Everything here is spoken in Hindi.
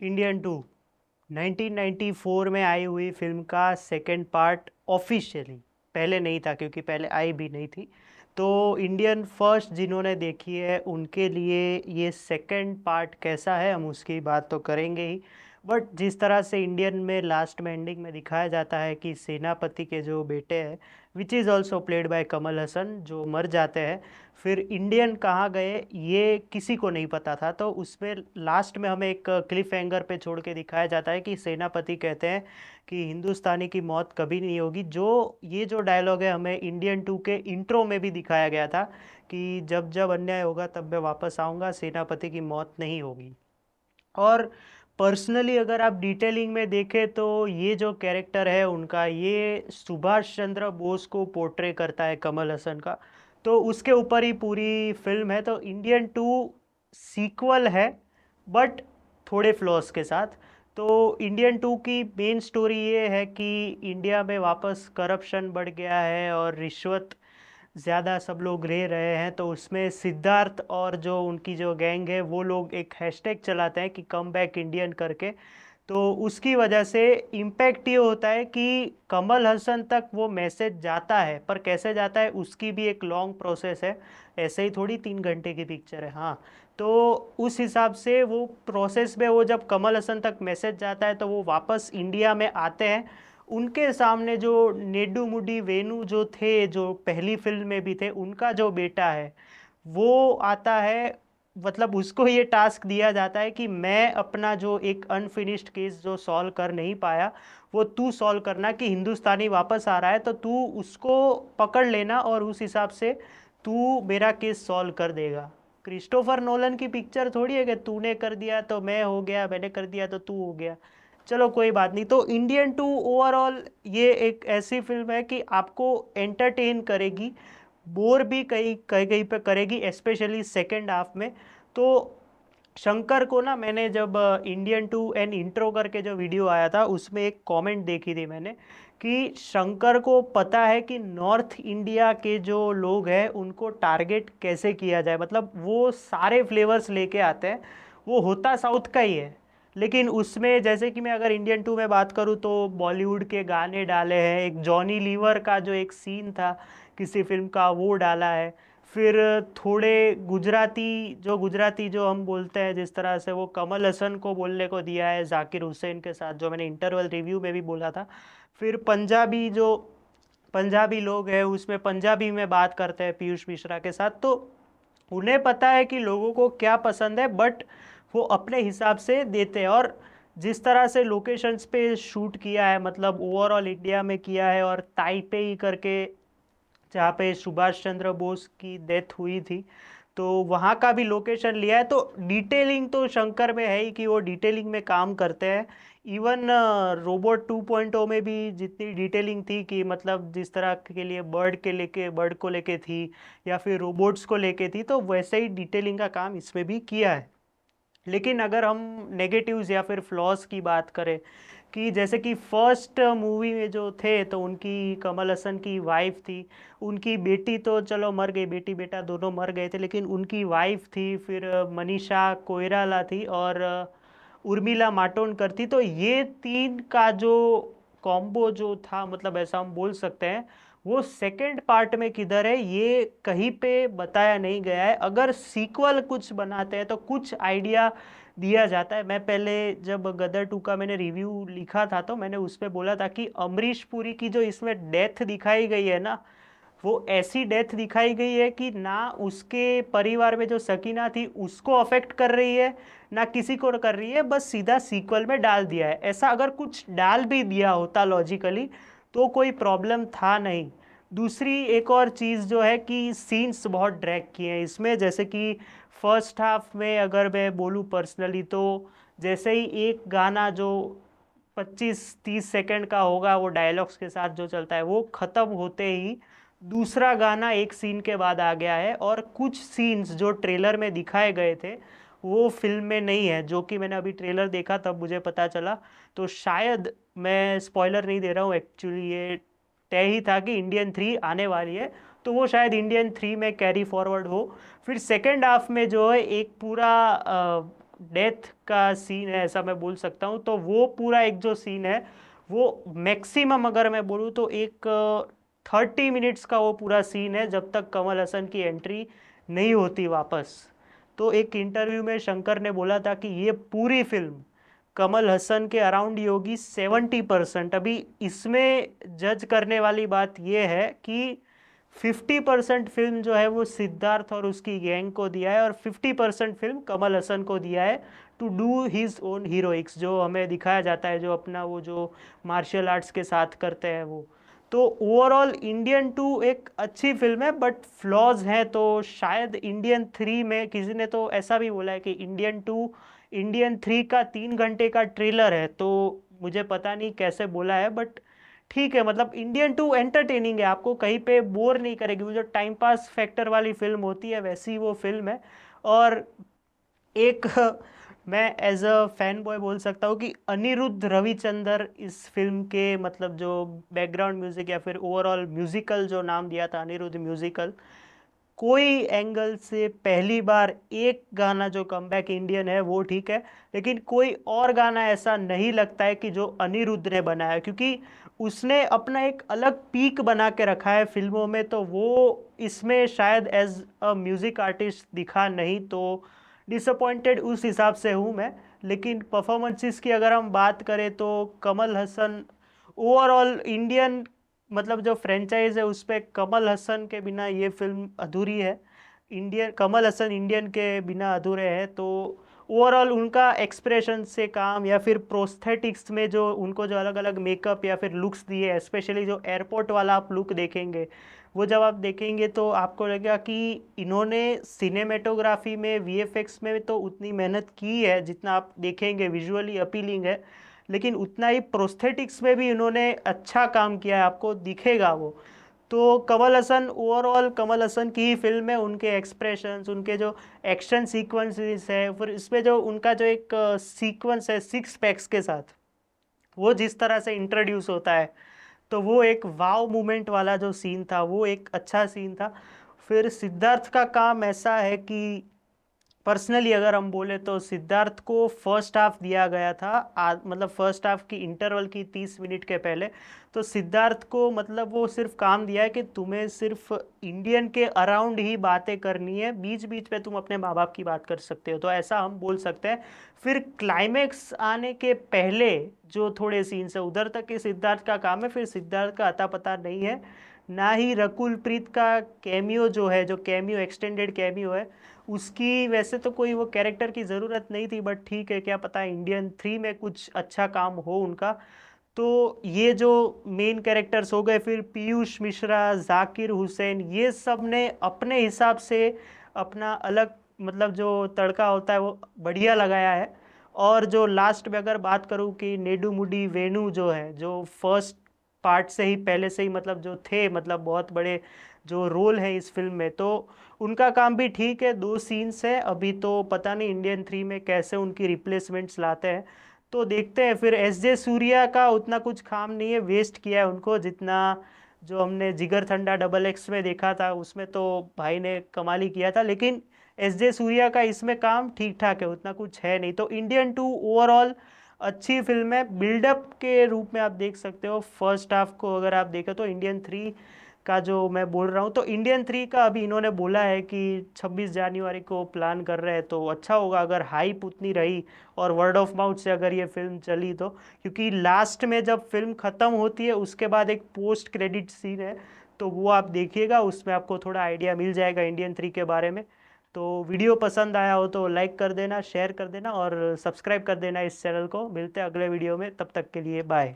इंडियन टू 1994 में आई हुई फिल्म का सेकंड पार्ट ऑफिशियली। पहले नहीं था क्योंकि पहले आई भी नहीं थी। तो इंडियन फर्स्ट जिन्होंने देखी है उनके लिए ये सेकंड पार्ट कैसा है हम उसकी बात तो करेंगे ही। बट जिस तरह से इंडियन में लास्ट में एंडिंग में दिखाया जाता है कि सेनापति के जो बेटे हैं which is also played by Kamal Haasan जो मर जाते हैं, फिर इंडियन कहाँ गए ये किसी को नहीं पता था। तो उसमें लास्ट में हमें एक क्लिफ हैंगर पे छोड़ के दिखाया जाता है कि सेनापति कहते हैं कि हिंदुस्तानी की मौत कभी नहीं होगी। जो ये जो डायलॉग है हमें इंडियन टू के इंट्रो में भी दिखाया गया था कि जब जब अन्याय होगा तब मैं वापस आऊँगा, सेनापति की मौत नहीं होगी। और पर्सनली अगर आप डिटेलिंग में देखें तो ये जो कैरेक्टर है उनका, ये सुभाष चंद्र बोस को पोर्ट्रे करता है कमल हसन का। तो उसके ऊपर ही पूरी फिल्म है। तो इंडियन टू सीक्वल है बट थोड़े फ्लॉस के साथ। तो इंडियन टू की मेन स्टोरी ये है कि इंडिया में वापस करप्शन बढ़ गया है और रिश्वत ज़्यादा सब लोग रह रहे हैं। तो उसमें सिद्धार्थ और जो उनकी जो गैंग है वो लोग एक हैशटैग चलाते हैं कि कम बैक इंडियन करके। तो उसकी वजह से इम्पैक्ट ये होता है कि कमल हसन तक वो मैसेज जाता है, पर कैसे जाता है उसकी भी एक लॉन्ग प्रोसेस है। ऐसे ही थोड़ी 3 घंटे की पिक्चर है। हाँ, तो उस हिसाब से वो प्रोसेस में वो जब कमल हसन तक मैसेज जाता है तो वो वापस इंडिया में आते हैं। उनके सामने जो नेडू मुडी वेणु जो थे, जो पहली फिल्म में भी थे, उनका जो बेटा है वो आता है। मतलब उसको ये टास्क दिया जाता है कि मैं अपना जो एक अनफिनिश्ड केस जो सॉल्व कर नहीं पाया वो तू सॉल्व करना, कि हिंदुस्तानी वापस आ रहा है तो तू उसको पकड़ लेना और उस हिसाब से तू मेरा केस सॉल्व कर देगा। क्रिस्टोफर नोलन की पिक्चर थोड़ी है कि तूने कर दिया तो मैं हो गया, मैंने कर दिया तो तू हो गया। चलो कोई बात नहीं। तो इंडियन टू ओवरऑल ये एक ऐसी फिल्म है कि आपको एंटरटेन करेगी, बोर भी कहीं कहीं कहीं पे करेगी, स्पेशली सेकेंड हाफ में। तो शंकर को ना, मैंने जब इंडियन टू एन इंट्रो करके जो वीडियो आया था उसमें एक कमेंट देखी थी मैंने कि शंकर को पता है कि नॉर्थ इंडिया के जो लोग हैं उनको टारगेट कैसे किया जाए। मतलब वो सारे फ्लेवर्स लेके आते हैं, वो होता साउथ का ही है। लेकिन उसमें जैसे कि मैं अगर इंडियन टू में बात करूँ तो बॉलीवुड के गाने डाले हैं, एक जॉनी लीवर का जो एक सीन था किसी फिल्म का वो डाला है। फिर थोड़े गुजराती जो हम बोलते हैं, जिस तरह से वो कमल हसन को बोलने को दिया है जाकिर हुसैन के साथ, जो मैंने इंटरवल रिव्यू में भी बोला था। फिर पंजाबी लोग हैं उसमें पंजाबी में बात करते हैं पीयूष मिश्रा के साथ। तो उन्हें पता है कि लोगों को क्या पसंद है, बट वो अपने हिसाब से देते हैं। और जिस तरह से लोकेशंस पे शूट किया है, मतलब ओवरऑल इंडिया में किया है, और ताइपेई करके जहाँ पे सुभाष चंद्र बोस की डेथ हुई थी तो वहाँ का भी लोकेशन लिया है। तो डिटेलिंग तो शंकर में है ही कि वो डिटेलिंग में काम करते हैं। इवन रोबोट 2.0 में भी जितनी डिटेलिंग थी कि मतलब जिस तरह के लिए बर्ड को लेके थी या फिर रोबोट्स को लेके थी, तो वैसे ही डिटेलिंग का काम इसमें भी किया है। लेकिन अगर हम नेगेटिव्स या फिर फ्लॉज की बात करें, कि जैसे कि फर्स्ट मूवी में जो थे तो उनकी कमल हसन की वाइफ थी, उनकी बेटी तो चलो मर गई, बेटी बेटा दोनों मर गए थे, लेकिन उनकी वाइफ थी, फिर मनीषा कोइराला थी और उर्मिला मातोंडकर थी। तो ये तीन का जो कॉम्बो जो था, मतलब ऐसा हम बोल सकते हैं, वो सेकंड पार्ट में किधर है ये कहीं पे बताया नहीं गया है। अगर सीक्वल कुछ बनाते हैं तो कुछ आइडिया दिया जाता है। मैं पहले जब गदर टू का मैंने रिव्यू लिखा था तो मैंने उस पर बोला था कि अमरीश पुरी की जो इसमें डेथ दिखाई गई है ना, वो ऐसी डेथ दिखाई गई है कि ना उसके परिवार में जो सकीना थी उसको अफेक्ट कर रही है, ना किसी को कर रही है, बस सीधा सीक्वल में डाल दिया है। ऐसा अगर कुछ डाल भी दिया होता लॉजिकली तो कोई प्रॉब्लम था नहीं। दूसरी एक और चीज़ जो है कि सीन्स बहुत ड्रैग किए हैं इसमें। जैसे कि फर्स्ट हाफ में अगर मैं बोलूँ पर्सनली, तो जैसे ही एक गाना जो 25-30 सेकंड का होगा वो डायलॉग्स के साथ जो चलता है, वो ख़त्म होते ही दूसरा गाना एक सीन के बाद आ गया है। और कुछ सीन्स जो ट्रेलर में दिखाए गए थे वो फिल्म में नहीं है, जो कि मैंने अभी ट्रेलर देखा तब मुझे पता चला। तो शायद, मैं स्पॉइलर नहीं दे रहा हूँ, एक्चुअली ये तय ही था कि इंडियन थ्री आने वाली है, तो वो शायद इंडियन थ्री में कैरी फॉरवर्ड हो। फिर सेकेंड हाफ में जो है एक पूरा डेथ का सीन है, ऐसा मैं बोल सकता हूँ। तो वो पूरा एक जो सीन है वो मैक्सिमम अगर मैं बोलूँ तो एक 30 मिनट्स का वो पूरा सीन है, जब तक कमल हसन की एंट्री नहीं होती वापस। तो एक इंटरव्यू में शंकर ने बोला था कि ये पूरी फिल्म कमल हसन के अराउंड ही होगी 70%। अभी इसमें जज करने वाली बात ये है कि 50% फिल्म जो है वो सिद्धार्थ और उसकी गैंग को दिया है, और 50% फिल्म कमल हसन को दिया है to do his own heroics, जो हमें दिखाया जाता है, जो अपना वो जो मार्शल आर्ट्स के साथ करते हैं वो। तो ओवरऑल इंडियन 2 एक अच्छी फिल्म है, बट फ्लॉज हैं। तो शायद इंडियन 3 में किसी ने तो ऐसा भी बोला है कि इंडियन 2 इंडियन 3 का 3 घंटे का ट्रेलर है, तो मुझे पता नहीं कैसे बोला है, बट ठीक है। मतलब इंडियन 2 एंटरटेनिंग है, आपको कहीं पे बोर नहीं करेगी। वो जो टाइम पास फैक्टर वाली फिल्म होती है वैसी वो फिल्म है। और एक मैं एज अ फैन बॉय बोल सकता हूँ कि अनिरुद्ध रविचंदर इस फिल्म के मतलब जो बैकग्राउंड म्यूजिक या फिर ओवरऑल म्यूजिकल जो नाम दिया था अनिरुद्ध म्यूजिकल, कोई एंगल से पहली बार एक गाना जो कमबैक इंडियन है वो ठीक है, लेकिन कोई और गाना ऐसा नहीं लगता है कि जो अनिरुद्ध ने बनाया, क्योंकि उसने अपना एक अलग पीक बना के रखा है फिल्मों में। तो वो इसमें शायद एज अ म्यूजिक आर्टिस्ट दिखा नहीं, तो डिसअपॉइंटेड उस हिसाब से हूँ मैं। लेकिन परफॉर्मेंसेस की अगर हम बात करें तो कमल हसन ओवरऑल इंडियन मतलब जो फ्रेंचाइज है उस पे कमल हसन के बिना ये फिल्म अधूरी है। इंडियन कमल हसन इंडियन के बिना अधूरे हैं। तो ओवरऑल उनका एक्सप्रेशन से काम या फिर प्रोस्थेटिक्स में जो उनको जो अलग अलग मेकअप या फिर लुक्स दिए, स्पेशली जो एयरपोर्ट वाला आप लुक देखेंगे, वो जब आप देखेंगे तो आपको लगेगा कि इन्होंने सिनेमेटोग्राफी में वीएफएक्स में तो उतनी मेहनत की है जितना आप देखेंगे विजुअली अपीलिंग है, लेकिन उतना ही प्रोस्थेटिक्स में भी इन्होंने अच्छा काम किया है, आपको दिखेगा वो। तो कमल हसन ओवरऑल कमल हसन की ही फिल्म है, उनके एक्सप्रेशंस, उनके जो एक्शन सीक्वेंसेस है, फिर इसमें जो उनका जो एक सीक्वेंस है सिक्स पैक्स के साथ, वो जिस तरह से इंट्रोड्यूस होता है, तो वो एक वाव मोमेंट वाला जो सीन था वो एक अच्छा सीन था। फिर सिद्धार्थ का काम ऐसा है कि पर्सनली अगर हम बोले तो सिद्धार्थ को फर्स्ट हाफ दिया गया था, मतलब फर्स्ट हाफ की इंटरवल की 30 मिनट के पहले। तो सिद्धार्थ को मतलब वो सिर्फ काम दिया है कि तुम्हें सिर्फ इंडियन के अराउंड ही बातें करनी है, बीच बीच में तुम अपने माँ बाप की बात कर सकते हो, तो ऐसा हम बोल सकते हैं। फिर क्लाइमेक्स आने के पहले जो थोड़े सीन्स है उधर तक के सिद्धार्थ का काम है, फिर सिद्धार्थ का अता पता नहीं है। ना ही रकुल प्रीत का कैमियो जो है, जो कैमियो एक्सटेंडेड कैमियो है, उसकी वैसे तो कोई वो कैरेक्टर की ज़रूरत नहीं थी, बट ठीक है, क्या पता इंडियन 3 में कुछ अच्छा काम हो उनका। तो ये जो मेन कैरेक्टर्स हो गए, फिर पीयूष मिश्रा, जाकिर हुसैन, ये सब ने अपने हिसाब से अपना अलग मतलब जो तड़का होता है वो बढ़िया लगाया है। और जो लास्ट में अगर बात करूँ कि नेडुमुडी वेणु जो है, जो फर्स्ट पार्ट से ही पहले से ही मतलब जो थे, मतलब बहुत बड़े जो रोल है इस फिल्म में, तो उनका काम भी ठीक है। 2 सीन्स है अभी, तो पता नहीं इंडियन 3 में कैसे उनकी रिप्लेसमेंट्स लाते हैं, तो देखते हैं। फिर एस जे सूर्या का उतना कुछ काम नहीं है, वेस्ट किया है उनको, जितना जो हमने जिगर ठंडा डबल एक्स में देखा था उसमें तो भाई ने कमाल ही किया था। लेकिन एस जे सूर्या का इसमें काम ठीक ठाक है, उतना कुछ है नहीं। तो इंडियन 2 ओवरऑल अच्छी फिल्म है। बिल्डअप के रूप में आप देख सकते हो, फर्स्ट हाफ को अगर आप देखें तो इंडियन 3 का जो मैं बोल रहा हूँ, तो इंडियन 3 का अभी इन्होंने बोला है कि 26 जनवरी को प्लान कर रहे हैं, तो अच्छा होगा अगर हाइप उतनी रही और वर्ड ऑफ माउथ से अगर ये फिल्म चली तो। क्योंकि लास्ट में जब फिल्म ख़त्म होती है उसके बाद एक पोस्ट क्रेडिट सीन है, तो वो आप देखिएगा, उसमें आपको थोड़ा आइडिया मिल जाएगा इंडियन 3 के बारे में। तो वीडियो पसंद आया हो तो लाइक कर देना, शेयर कर देना और सब्सक्राइब कर देना इस चैनल को। मिलते हैं अगले वीडियो में, तब तक के लिए बाय।